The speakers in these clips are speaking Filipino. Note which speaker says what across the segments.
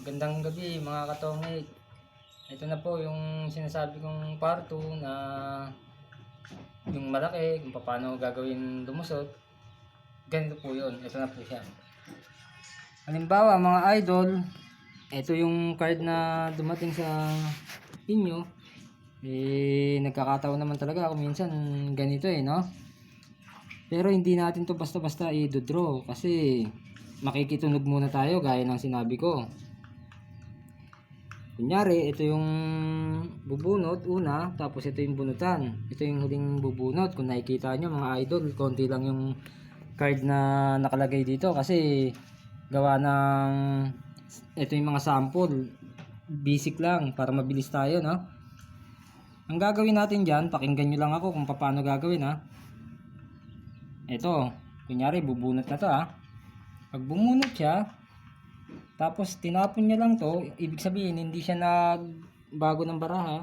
Speaker 1: Magandang gabi mga katongit. Ito na po yung sinasabi kong parto na yung malaki, kung paano gagawin lumusot. Ganito po yun. Ito na po siya. Halimbawa mga idol, ito yung card na dumating sa inyo. Nagkakataon naman talaga kung minsan ganito no? Pero hindi natin to basta-basta i-draw kasi makikitunog muna tayo gaya ng sinabi ko. Kunyari, ito yung bubunot una, tapos ito yung bunutan. Ito yung huling bubunot. Kung nakikita nyo mga idol, konti lang yung card na nakalagay dito kasi gawa ng ito yung mga sample. Basic lang para mabilis tayo, no? Ang gagawin natin dyan, pakinggan nyo lang ako kung paano gagawin, ha? Ito, kunyari bubunot na to, ha? Pag bumunot siya, tapos tinapon niya lang to, ibig sabihin hindi siya nagbago ng baraha.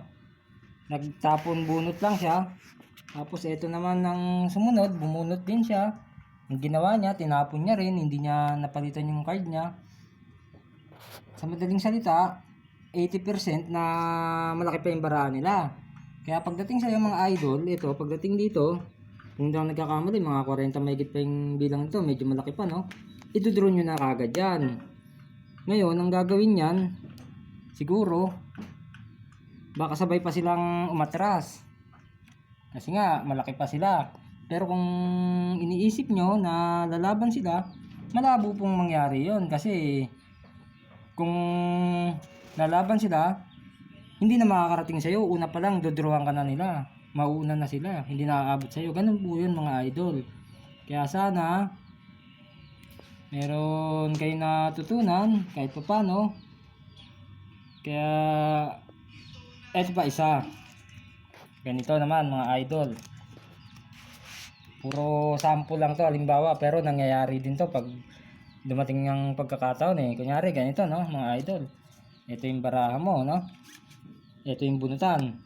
Speaker 1: Nagtapon bunot lang siya. Tapos ito naman ng sumunod, bumunot din siya. Ang ginawa niya, tinapon niya rin, hindi niya napalitan yung card niya. Sa madaling salita, 80% na malaki pa yung baraha nila. Kaya pagdating sa mga idol, ito, pagdating dito, kung hindi ako nagkakamali, mga 40 mahigit pa yung bilang ito, medyo malaki pa, no? Ito-draw nyo na kagad yan. Ngayon, ang gagawin niyan, siguro, baka sabay pa silang umatras. Kasi nga, malaki pa sila. Pero kung iniisip nyo na lalaban sila, malabo pong mangyari yon. Kasi, kung lalaban sila, hindi na makakarating sa'yo. Una pa lang, dodrawang ka na nila. Mauuna na sila. Hindi nakakaabot sa'yo. Ganun po yun mga idol. Kaya sana, meron kayo natutunan kahit pa paano. Kaya eto pa isa. Ganito naman mga idol. Puro sample lang to halimbawa, pero nangyayari din to pag dumating ng pagkakataon Kunyari ganito no mga idol. Ito yung baraha mo no. Ito yung bunutan.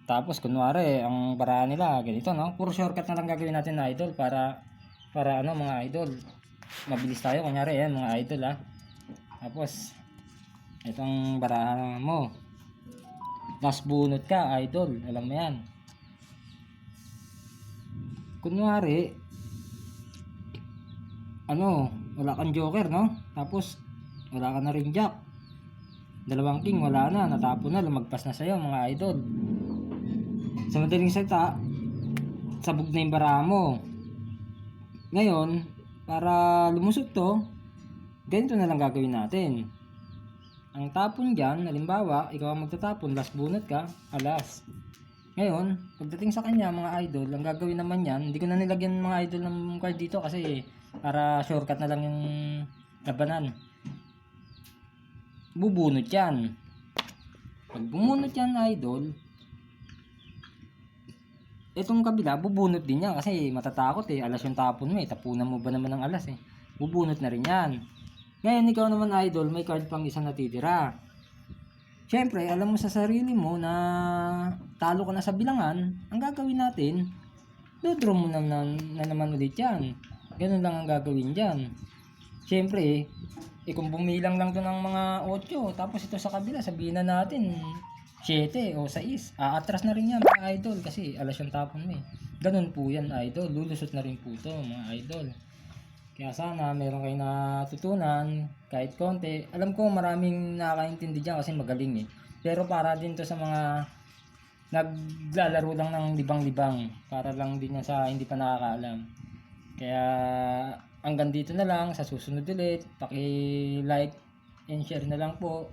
Speaker 1: Tapos kunwari ang baraha nila ganito no. Puro shortcut na lang gagawin natin na idol para ano mga idol, mabilis tayo. Kunyari yan mga idol tapos itong baraha mo, last bunot ka idol, alam mo yan. Kunwari wala kang joker no, tapos wala ka na rin jack, dalawang king, wala na, natapon na, lumagpas na sa'yo mga idol. Sa madaling salita, sabog na yung baraha mo. Ngayon, para lumusot to, ganito na lang gagawin natin. Ang tapon dyan, halimbawa, ikaw ang magtatapon, last bunot ka, alas. Ngayon, pagdating sa kanya mga idol, ang gagawin naman yan, hindi ko na nilagyan mga idol ng card dito kasi para shortcut na lang yung labanan. Bubunot yan. Pag bumunot yan idol, itong kabila, bubunot din yan kasi matatakot alas yung tapon mo tapunan mo ba naman ng alas bubunot na rin yan. Ngayon ikaw naman idol, may card pang isa natitira. Syempre, alam mo sa sarili mo na talo ka na sa bilangan, ang gagawin natin, dodraw mo na naman ulit yan. Ganun lang ang gagawin dyan. Syempre, kung bumilang lang to ng mga 8, tapos ito sa kabila, sabihin na natin 7 o 6, aatras na rin yan mga idol kasi alas yung tapon mo Ganun po yan idol, lulusot na rin po to mga idol. Kaya sana meron kayo natutunan kahit konti. Alam ko maraming nakakaintindi dyan kasi magaling pero para din to sa mga naglalaro lang ng libang-libang, para lang din yan sa hindi pa nakakaalam. Kaya hanggang dito na lang, sa susunod ulit paki-like and share na lang po.